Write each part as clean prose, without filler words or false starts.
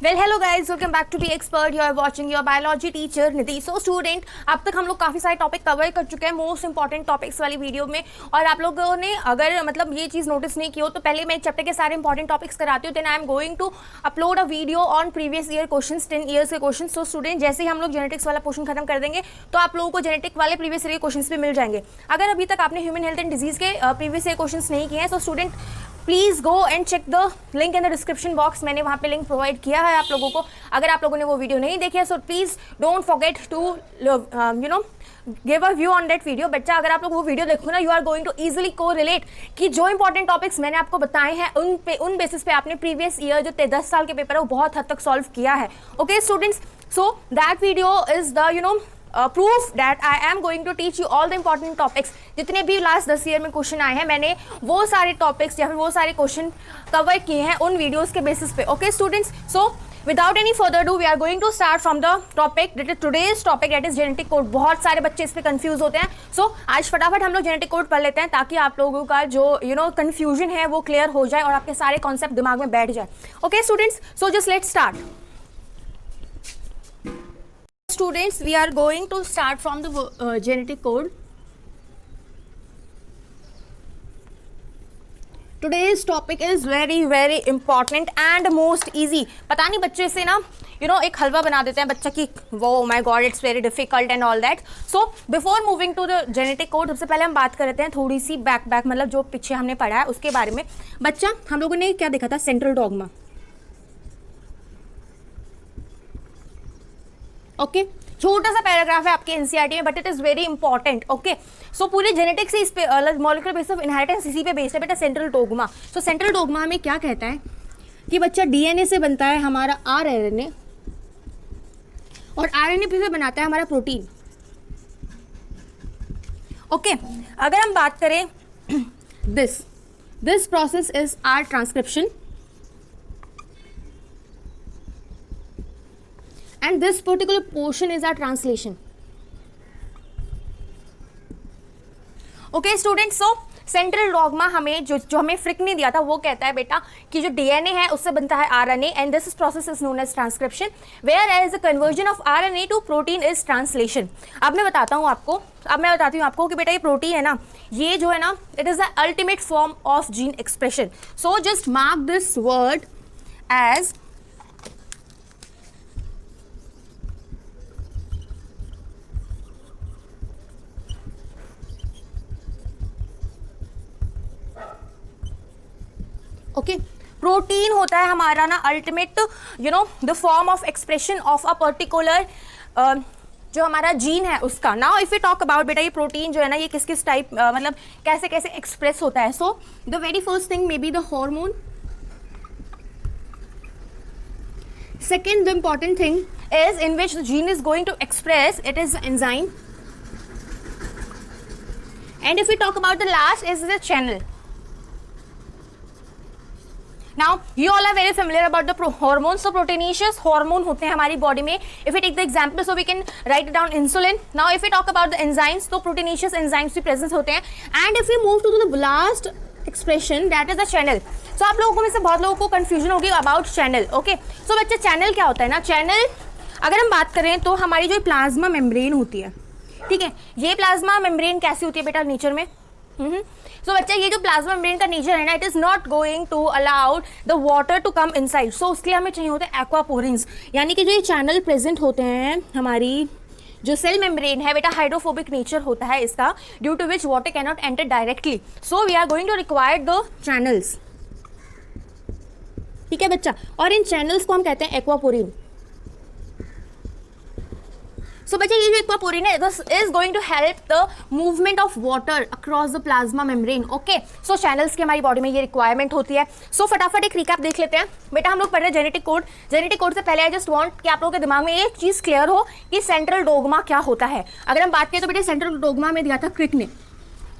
Well hello guys, welcome back to B expert. You are watching your biology teacher Nidhi. So student, अब तक हम लोग काफ़ी सारे टॉपिक कवर कर चुके हैं मोस्ट इंपॉर्टेंट टॉपिक्स वाली वीडियो में। और आप लोगों ने अगर मतलब ये चीज़ नोटिस नहीं की हो तो पहले मैं चैप्टर के सारे इंपॉर्टेंट टॉपिक्स कराती हूँ, then I am going to upload a video on previous year question, 10 years के क्वेश्चन। सो स्टूडेंट, जैसे ही हम लोग जेनेटिक्स वाला पोर्शन खत्म कर देंगे तो आप लोगों को जेनेटिक वाले प्रीवियस ईयर क्वेश्चन भी मिल जाएंगे। अगर अभी तक आपने ह्यूमन हेल्थ एंड डिजीज के प्रीवियस ईयर क्वेश्चन नहीं किए हैं तो student please go and check the link in the description box. मैंने वहाँ पे लिंक प्रोवाइड किया है आप लोगों को। अगर आप लोगों ने वो वीडियो नहीं देखी है so please don't forget to give a view on that video. बच्चा, अगर आप लोग वो वीडियो देखो ना, you are going to easily को रिलेट कि जो इंपॉर्टेंट टॉपिक्स मैंने आपको बताए हैं उन बेसिस पे आपने प्रीवियस ईयर जो 10 साल के पेपर है वो बहुत हद तक सॉल्व किया है। Okay students, so that video is the proof that I am going to teach you all the important topics। जितने भी लास्ट 10 ईयर में क्वेश्चन आए हैं मैंने वो सारे टॉपिक्स या फिर वो सारे क्वेश्चन कवर किए हैं उन वीडियोस के बेसिस पे। Okay students, so without any further do we are going to start from the topic that is today's topic, that is genetic code. बहुत सारे बच्चे इस पे कंफ्यूज होते हैं। सो आज फटाफट हम लोग जेनेटिक कोड पढ़ लेते हैं ताकि आप लोगों का जो कंफ्यूजन है वो क्लियर हो जाए और आपके सारे कॉन्सेप्ट दिमाग में बैठ जाए। Okay students, so just let's start. Students, we are going to start from the genetic code. Today's topic is very important and most easy। पता नहीं बच्चे से ना एक हलवा बना देते हैं बच्चा की, वो my god it's very difficult and all that. So before moving to the genetic code, सबसे पहले हम बात कर लेते हैं थोड़ी सी बैक मतलब जो पीछे हमने पढ़ा है उसके बारे में। बच्चा, हम लोगों ने क्या देखा था? Central dogma. ओके, छोटा सा पैराग्राफ है आपके एनसीईआरटी में but it is very important. Okay, so पूरे जेनेटिक्स से इस पे मॉलिक्यूलर बेस ऑफ इनहेरिटेंस इसी पे बेस्ड है बेटा, सेंट्रल डोग्मा। सो सेंट्रल डोग्मा में क्या कहता है कि बच्चा डीएनए से बनता है हमारा आरएनए और आरएनए फिर से बनाता है हमारा प्रोटीन। ओके, अगर हम बात करें this process is are transcription and this particular portion is our translation। okay students, so central dogma हमें जो हमें फ्रिक नहीं दिया था वो कहता है बेटा कि जो डीएनए है उससे बनता है RNA and this process is known as transcription, whereas the conversion of RNA to protein is translation. अब मैं बताती हूँ आपको कि बेटा ये प्रोटीन है ना, ये जो है ना, it is the ultimate form of gene expression. So just mark this word as okay. Protein होता है हमारा ना ultimate the form of expression of a particular जो हमारा जीन है उसका। Now if you talk about बेटा ये प्रोटीन जो है ना ये किस किस टाइप मतलब कैसे कैसे एक्सप्रेस होता है। So the very first thing may be the hormone. Second the important thing is in which the gene is going to express, it is enzyme. And if you talk about the last is the channel. Now you all are very familiar about the hormones। So proteinaceous hormone होते हैं हमारी body में। If we take the example, so we can write it down insulin। Now if we talk about the enzymes, तो proteinaceous enzymes भी present होते हैं। And if we move to the last expression, that is the channel। So आप लोगों में से बहुत लोगों को confusion होगी about channel। Okay, so बच्चे channel क्या होता है ना, channel अगर हम बात करें तो हमारी जो प्लाज्मा मेम्ब्रेन होती है, ठीक है, ये प्लाज्मा मेम्ब्रेन कैसी होती है बेटा नेचर में? सो बच्चा ये जो प्लाज्मा मेम्ब्रेन का नेचर है ना, it is not going to allowed the water to come inside. So उसके लिए हमें चाहिए होते हैं एक्वापोरिन्स, यानी कि जो ये चैनल प्रेजेंट होते हैं हमारी जो सेल मेम्ब्रेन है बेटा, हाइड्रोफोबिक नेचर होता है इसका, due to which water can not enter directly. So we are going to require the channels, ठीक है बच्चा, और इन चैनल्स को हम कहते हैं एक्वापोरिन। सो बच्चा ये जो एक्वापोरिन है is going to help the movement of water across the plasma membrane. Okay, so channels की हमारी बॉडी में ये रिक्वायरमेंट होती है। सो फटाफट एक रिकैप देख लेते हैं बेटा। हम लोग पढ़ रहे हैं जेनेटिक कोड। जेनेटिक कोड से पहले आई जस्ट वांट कि आप लोगों के दिमाग में एक चीज़ क्लियर हो कि सेंट्रल डोग्मा क्या होता है। अगर हम बात करें तो बेटा सेंट्रल डोग्मा में दिया था क्रिक ने।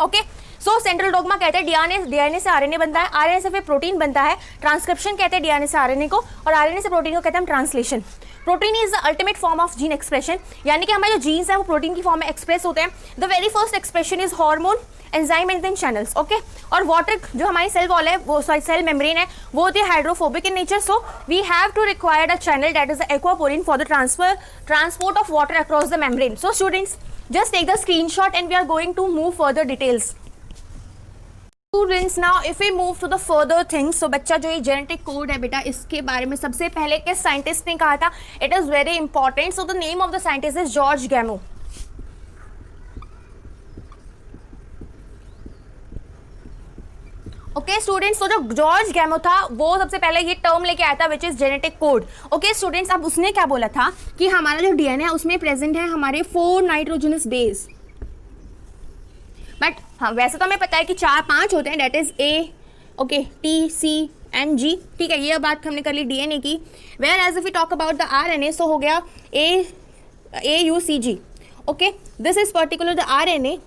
ओके, सो सेंट्रल डोग्मा कहते हैं डीएनए से आरएनए बनता है, आरएनए से फिर प्रोटीन बनता है, ट्रांसक्रिप्शन कहते हैं डीएनए से आरएनए को, और आरएनए से प्रोटीन को कहते हैं हम translation. Protein is the ultimate form of gene expression, यानी कि हमारे जो जीन्स हैं वो प्रोटीन की फॉर्म में एक्सप्रेस होते हैं। The very first expression is hormone, enzyme and then channels, okay. और वाटर जो हमारी सेल वॉल है वो सेल मेम्ब्रेन है वो होती है hydrophobic in nature, so we have to required a channel that is the aquaporin for the transport of water across the membrane. So students just take the screenshot and we are going to move further details. Students, now if we move to the further things, so बच्चा जो ये genetic code है बेटा, इसके बारे में सबसे पहले किस साइंटिस्ट ने कहा था? It is very important. So the name of the scientist is George Gamow. Okay students, तो जो जॉर्ज गैमो था वो सबसे पहले ये टर्म लेके आया था which is genetic code. Okay students, अब उसने क्या बोला था कि हमारा जो डीएनए है उसमें प्रेजेंट है हमारे 4 नाइट्रोजनस बेस, बट हाँ वैसे तो हमें पता है कि 4-5 होते हैं, that is A, okay, T, C and G, ठीक है। ये बात हमने कर ली डीएनए की। Whereas if we talk about the RNA, so हो गया A U C G, okay, this is particular the RNA.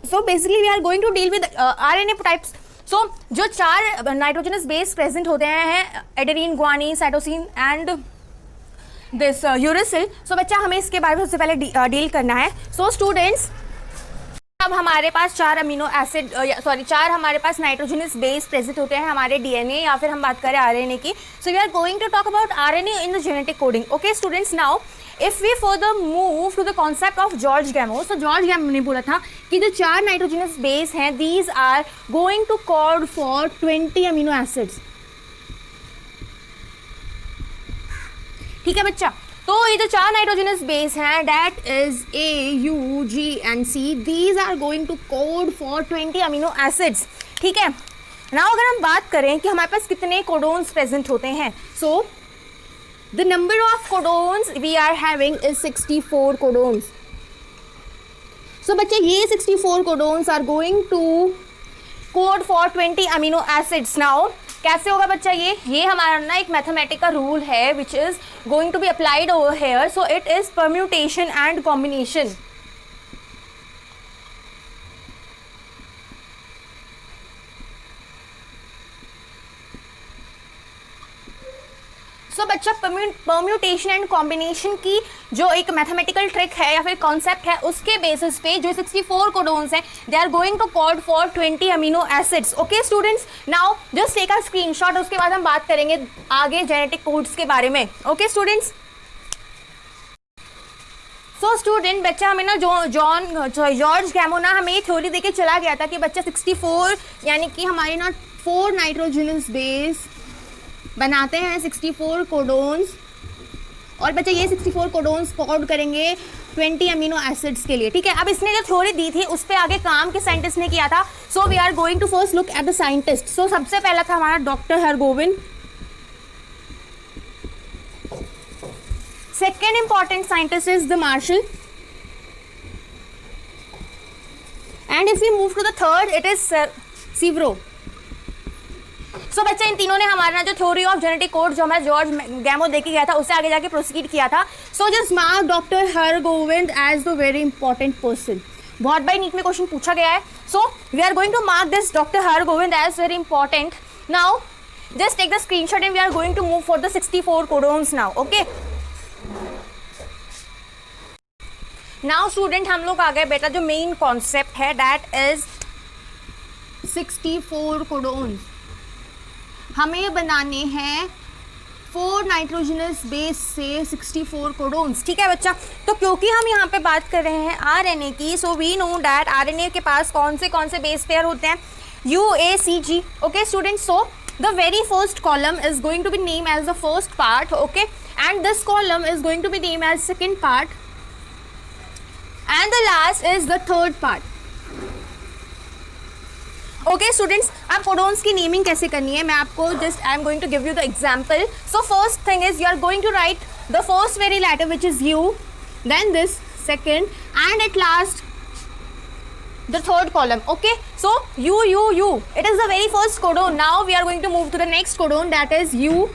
So basically we are going to deal with RNA types. So जो 4 nitrogenous base present होते हैं, adenine, guanine, cytosine and this uracil. So बच्चा हमें इसके बारे में सबसे पहले डील करना है। सो स्टूडेंट्स, अब हमारे पास 4 अमीनो एसिड 4 हमारे पास नाइट्रोजनस बेस प्रेजेंट होते हैं हमारे डीएनए, या फिर हम बात करें आरएनए की। So we are going to talk about RNA in the genetic coding. Okay students, now if we further move to the concept of George Gamow, so George Gamow ने बोला था कि जो 4 नाइट्रोजनस बेस हैं these are going to code for 20 amino acids. ठीक है बच्चा, तो ये जो 4 नाइट्रोजनस बेस हैं that is A, U, G and C, these are going to code for 20 amino acids. ठीक है, नाउ अगर हम बात करें कि हमारे पास कितने कोडोन्स प्रेजेंट होते हैं, सो the number of codons we are having is 64 codons. So बच्चे ये 64 codons are going to code for 20 amino acids. Now कैसे होगा बच्चा ये हमारा ना एक मैथमेटिकल रूल है which is going to be applied over here. So it is permutation and combination. सो बच्चा परम्यूटेशन एंड कॉम्बिनेशन की जो एक मैथमेटिकल ट्रिक है या फिर कॉन्सेप्ट है उसके बेसिस पे जो 64 कोडोन्स हैं they are going to code for 20 amino acids. Okay students, now just take a screenshot, उसके बाद हम बात करेंगे आगे जेनेटिक कोड्स के बारे में। ओके स्टूडेंट्स, सो स्टूडेंट बच्चा हमें ना जॉर्ज गैमो ना हमें ये थ्योरी देके चला गया था कि बच्चा 64 यानी कि हमारे ना 4 नाइट्रोजनस बेस बनाते हैं 64 कोडोन्स, और बच्चा ये 64 कोडोन्स कोड करेंगे 20 अमीनो एसिड्स के लिए। ठीक है, अब इसने जो थ्योरी दी थी उस पर आगे काम के साइंटिस्ट ने किया था। So we are going to first look at the scientist. So सबसे पहला था हमारा doctor Hargobind. Second important scientist is the Marshall, and if we move to the third it is Severo. So बच्चा इन तीनों ने हमारा जो थ्योरी ऑफ जेनेटिक कोड जो हमारा जॉर्ज गैमो देके गया था उससे आगे जाके प्रोसीड किया था। So just mark doctor Hargobind as the very important person. बहुत बार नीट में क्वेश्चन पूछा गया है। So we are going to mark this doctor Hargobind as very important. Now just take the screenshot and we are going to move for the 64 codons now. Okay, now student हम लोग आ गए बेटा जो मेन कॉन्सेप्ट है that is 64 codons. हमें बनाने हैं 4 नाइट्रोजनस बेस से 64 कोडोन्स। ठीक है बच्चा, तो क्योंकि हम यहाँ पे बात कर रहे हैं आरएनए की, so we know that RNA के पास कौन से बेस पेयर होते हैं, UACG। Okay student, so the very first column is going to be name as the first part, okay, and this column is going to be name as second part, and the last is the third part. Okay students, अब codons की naming कैसे करनी है मैं आपको just I am going to give you the example. So first thing is you are going to write the first very letter which is U, then this second, and at last the third column. Okay, so U, it is the very first codon. Now we are going to move to the next codon, that is U,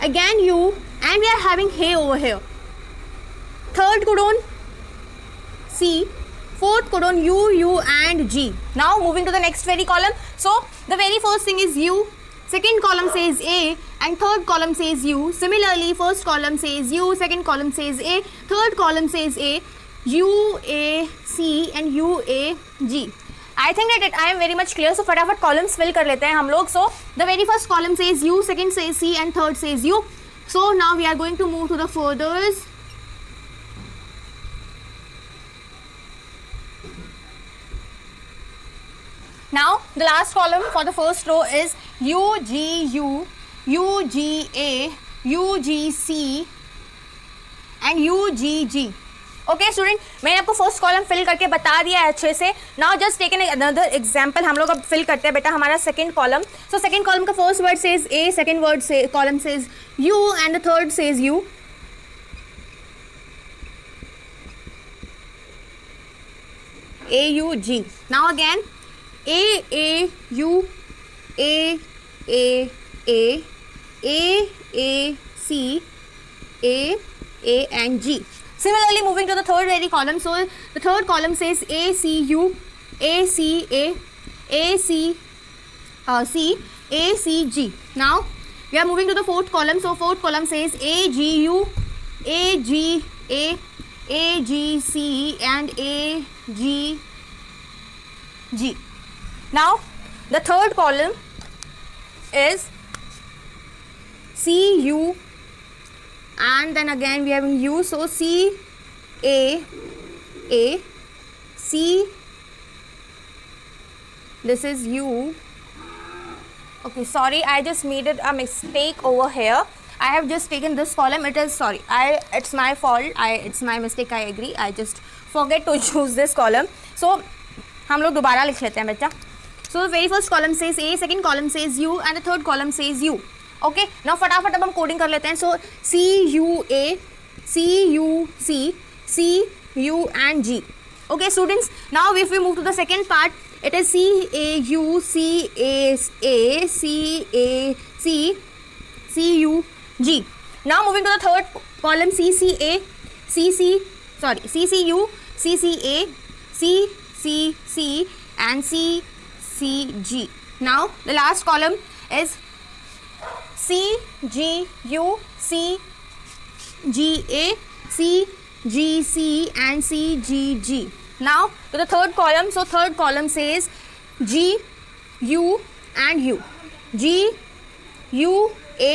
again U, and we are having He over here. Third codon C, fourth codon U, U and G. Now moving to the next very column. So the very first thing is U, second column says A and third column says U. Similarly, first column says U, second column says A, third column says A, U, A, C and U, A, G. I think that I am very much clear. So फटाफट columns fill कर लेते हैं हम लोग. So the very first column says U, second says C and third says U. So now we are going to move to the furthers. Now the last column for the first row is U, G, U, U, G, A, U, G, C and U, G, G. Okay student, मैंने आपको first column fill करके बता दिया है अच्छे से. Now just take an another example. हम लोग अब फिल करते हैं बेटा हमारा second column. So second column का first word says A, second word से column says U and the third says U. A U G. Now again A U, A C, A and G. Similarly, moving to the third very column. So the third column says A, C, U, A, C, A, C, C, A, C, G. Now we are moving to the fourth column. So fourth column says A, G, U, A, G, A, G, C and A, G, G. Now the third column is C, U and then again we have U. So C, A, C, this is U. Okay, sorry, I just made it a mistake over here. I have just taken this column. It is, sorry, it's my fault. It's my mistake, I agree. I just forget to choose this column. So हम लोग दोबारा लिख लेते हैं बेटा. So the very first column says A, second column says U and the third column says U. Okay, now फटाफट अब हम कोडिंग कर लेते हैं. So C U A, C U C, C U and G. Okay students, now if we move to the second part, it is C A U, C A, C A C, C U G. Now moving to the third column C C A, C C, sorry, C C U, C C A, C C C and C C G. Now the last column is C, G, U, C, G, A, C, G, C and C, G, G. Now to the third column. So third column says G, U and U. G, U, A,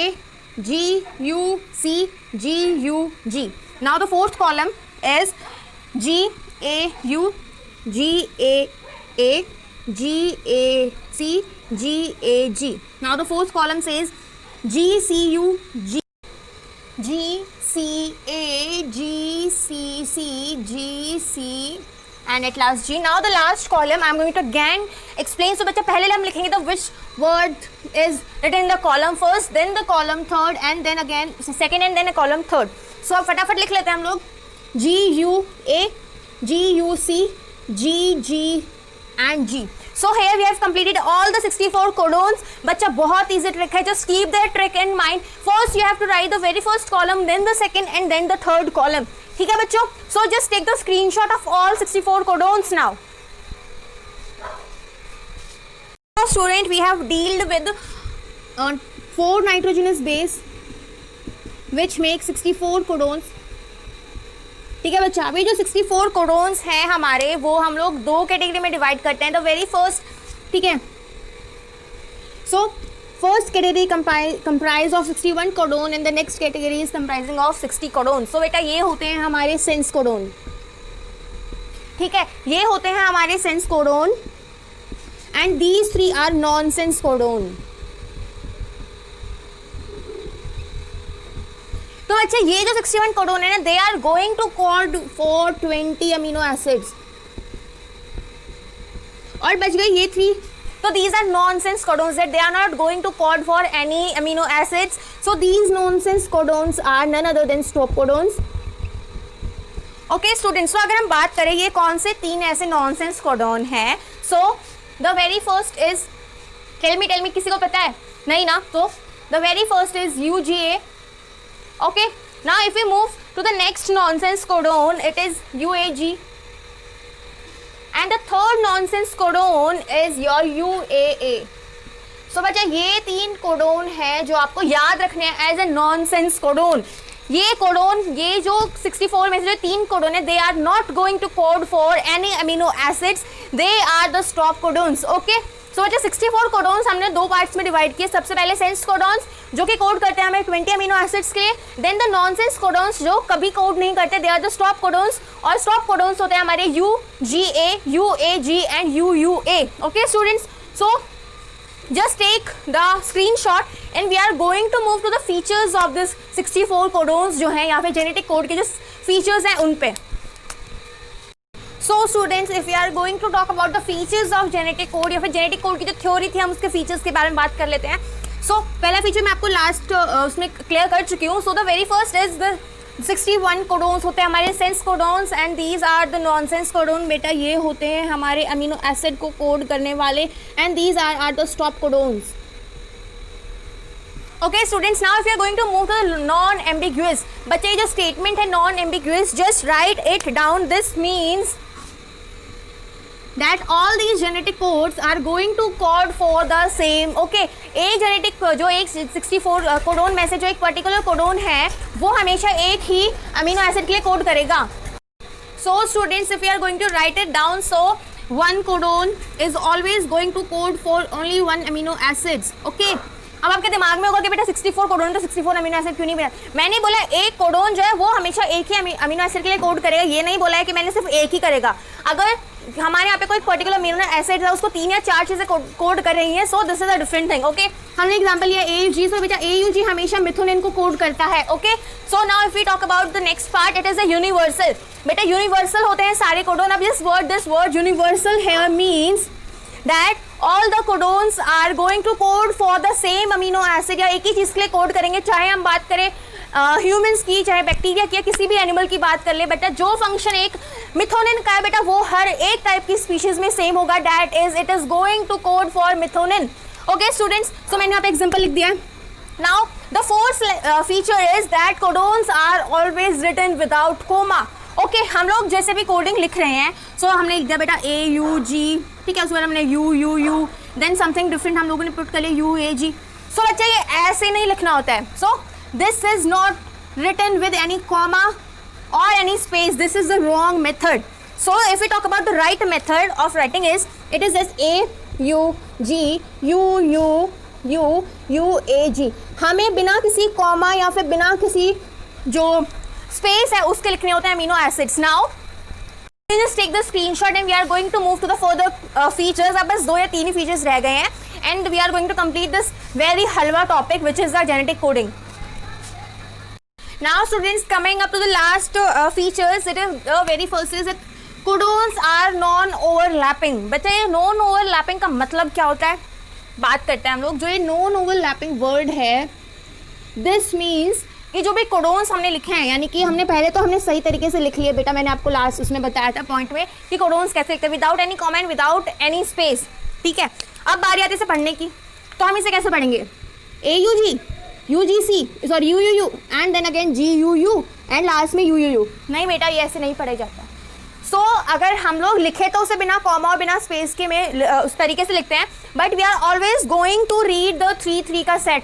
G, U, C, G, U, G. Now the fourth column is G, A, U, G, A, G, A, C, G, A, G. Now the fourth column says G, C, U, G, G, C, A, G, C, C, G, C and at last G. Now the last column I am going to again explain. So बच्चा पहले हम लिखेंगे the which word is written in the column first, then the column third and then again second and then a column third. So अब फटाफट लिख लेते हैं हम लोग. G, U, A, G, U, C, G, G and G. So here we have completed all the 64 codons. बच्चा बहुत easy trick है. Just keep that trick in mind. First you have to write the very first column, then the second and then the third column. ठीक है बच्चों? So just take the screenshot of all 64 codons now. Now student, we have dealt with 4 nitrogenous base which make 64 codons. ठीक है बच्चा, अभी जो 64 codons हैं हमारे, वो हम लोग दो कैटेगरी में डिवाइड करते हैं. द वेरी फर्स्ट, ठीक है, so first category comprise of 61 codon and the next category is comprising of 60 codon. So बेटा ये होते हैं हमारे सेंस कोडोन. ठीक है, ये होते हैं हमारे sense codon and these 3 are non sense codon. तो अच्छा, ये जो 61 कोडोन है ना, they are going to code for 20 amino acids. और बच गई ये 3. So these are nonsense codons that they are not going to code for any amino acids. So these nonsense codons are none other than stop codons. Okay students, so अगर हम बात करें ये कौन से 3 ऐसे nonsense codon हैं. So the very first is, tell me किसी को पता है? नहीं ना? तो the very first is UGA. Okay, now if we move to the next nonsense codon, it is UAG. And the third nonsense codon is your UAA। सो बच्चा ये 3 codon है जो आपको याद रखने हैं एज ए नॉनसेंस कोडोन। ये codon, ये जो 64 में से जो 3 कोडोन है, they are not going to code for any amino acids, they are the stop codons. Okay, so बच्चा 64 कोडोन्स हमने 2 पार्ट्स में डिवाइड किए। सबसे पहले सेंस कोडोन्स जो कि कोड करते हैं हमें 20 अमीनो एसिड्स के लिए, देन द नॉनसेंस कोडोन्स जो कभी कोड नहीं करते, they are the stop codons. और स्टॉप कोडोन्स होते हैं हमारे UGA, UAG and UUA। Okay students, so just take the screenshot and we are going to move to the features of this 64 codons जो हैं या फिर जेनेटिक कोड के जो फीचर्स हैं उन पे। So students, if we are going to talk about the features of genetic code या फिर जेनेटिक कोड की जो थ्योरी थी, हम उसके फीचर्स के बारे में बात कर लेते हैं। So पहला फीचर मैं आपको लास्ट उसमें क्लियर कर चुकी हूँ। So the very first is the 61 codons होते हैं हमारे sense codons and these are the nonsense codon. बेटा ये होते हैं हमारे अमीनो एसिड को कोड करने वाले and these are the stop codons. Okay students, now if you are going to move to the non ambiguous. बच्चे ये जो स्टेटमेंट है non ambiguous, just write it down. This means that all these genetic codes are going to code for the same। okay, एक genetic जो एक 64 codon में से जो एक पर्टिकुलर कोडोन है वो हमेशा एक ही अमीनो एसिड के लिए कोड करेगा। so students, if we are going to write it down, so one codon is always going to code for only one amino acids। okay, अब आपके दिमाग में होगा कि बेटा 64 कोडोन तो 64 अमीनो एसिड क्यों नहीं बना। मैंने बोला एक कोडोन जो है वो हमेशा एक ही अमीनो एसिड के लिए कोड करेगा, ये नहीं बोला है कि मैंने सिर्फ एक ही करेगा। अगर हमारे यहाँ पे कोई पर्टिकुलर अमीनो एसिड है उसको 3 या 4 चीजें कोड कर रही हैं, so this is a different thing. Okay, हमने एग्जांपल लिया AUG, सो बेटा AUG हमेशा मिथोनिन को कोड करता है। Okay, so now if we talk about the next part, it is a universal. बेटा यूनिवर्सल होते हैं सारे कोडोन। अब this word universal here means that all the codons are going to code for the same amino acid, या एक ही चीज के लिए कोड करेंगे। चाहे हम बात करें ह्यूमंस की, चाहे बैक्टीरिया की, या किसी भी एनिमल की बात कर ले, बेटा जो फंक्शन एक मिथोनिन का है बेटा वो हर एक टाइप की स्पीशीज में सेम होगा। That is it is going to code for methionine. Okay students, so मैंने यहाँ पे एग्जाम्पल लिख दिया। Now the fourth feature is that codons are always written without comma. Okay, हम लोग जैसे भी कोडिंग लिख रहे हैं, सो हमने लिख दिया बेटा AUG, ठीक है, उसके बाद हमने UUU, देन समथिंग डिफरेंट हम लोगों ने पुट कर लिया UAG। सो बच्चा ये ऐसे नहीं लिखना होता है। So this is not written with any comma और any space, this is the wrong method. So if we talk about the right method of writing is it is as AUG UUUAG। हमें बिना किसी comma या फिर बिना किसी जो space है उसके लिखने होते हैं amino acids. Now just take the screenshot and we are going to move to the further features। अब बस 2 या 3 ही फीचर्स रह गए हैं and we are going to complete this very halwa topic which is the genetic coding। Now students, coming up to the last features, it is very first is that codons are non-overlapping। बच्चे ये non-overlapping का मतलब क्या होता है बात करते हैं हम लोग। जो ये non-overlapping वर्ड है, this means कि जो भी कोडोन्स हमने लिखे हैं, यानी कि हमने पहले तो हमने सही तरीके से लिख लिए बेटा, मैंने आपको लास्ट उसमें बताया था पॉइंट में कि कोडोन्स कैसे लिखते हैं, without any comma and without any space. ठीक है, अब बारी आती है इसे पढ़ने की, तो हम इसे कैसे पढ़ेंगे? AUG, UGC, sorry UUU and then again GUU and last में UUU। नहीं बेटा, ये ऐसे नहीं पढ़ा जाता। सो अगर हम लोग लिखे तो उसे बिना कॉमा और बिना स्पेस के में उस तरीके से लिखते हैं, but we are always going to read the 3 का सेट।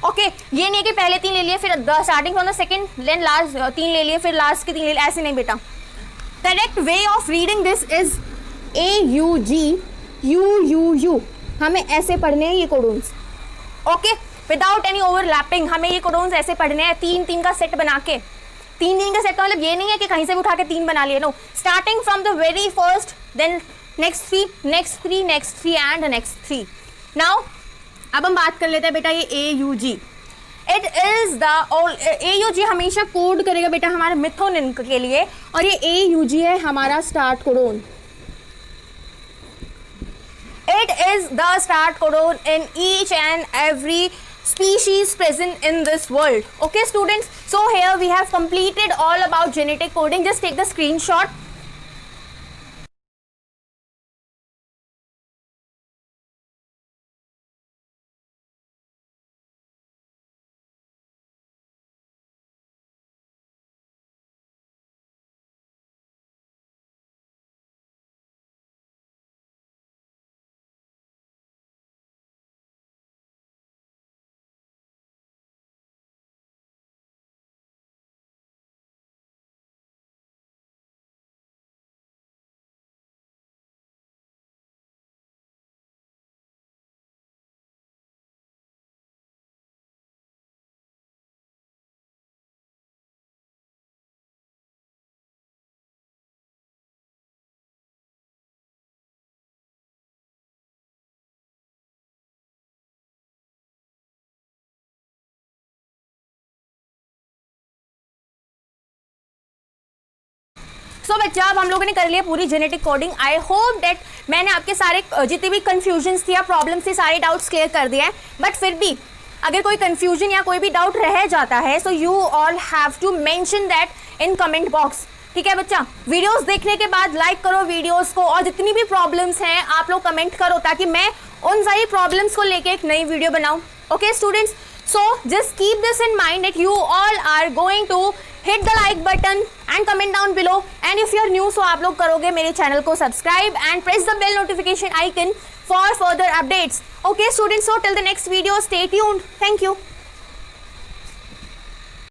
ओके, ये नहीं कि पहले 3 ले लिए फिर starting from the second then last 3 ले लिए फिर लास्ट के 3 ले लिए, ऐसे नहीं बेटा। Correct way of reading this is AUG UUU। हमें ऐसे पढ़ने हैं ये codons. Okay, without any overlapping हमें ये कोडोन्स ऐसे पढ़ने हैं 3 का सेट बना के। 3 का सेट का मतलब ये नहीं है कि कहीं से भी उठा के 3 बना लिए, no, starting from the very first then next 3 next 3 next 3 and next 3। Now अब हम बात कर लेते हैं बेटा ये AUG। It is the AUG हमेशा कोड करेगा बेटा हमारे मिथोनिन के लिए, और ये AUG है हमारा start codon. It is the start codon in each and every species present in this world। okay students, so here we have completed all about genetic coding। just take the screenshot सो बच्चा अब हम लोगों ने कर लिया पूरी genetic coding. I hope that मैंने आपके सारे जितने भी कंफ्यूजन्स थी या प्रॉब्लम्स थी सारे डाउट्स क्लियर कर दिए हैं। बट फिर भी अगर कोई कंफ्यूजन या कोई भी डाउट रह जाता है so you all have to mention that in comment box. ठीक है बच्चा, वीडियोस देखने के बाद लाइक करो वीडियोस को, और जितनी भी प्रॉब्लम्स हैं आप लोग कमेंट करो ताकि मैं उन सारी प्रॉब्लम्स को लेके एक नई वीडियो बनाऊं। Okay students, so just keep this in mind that you all are going to hit the like button and comment down below, and if you are new so आप लोग करोगे मेरे चैनल को subscribe and press the bell notification icon for further updates. Okay students, so till the next video stay tuned. Thank you.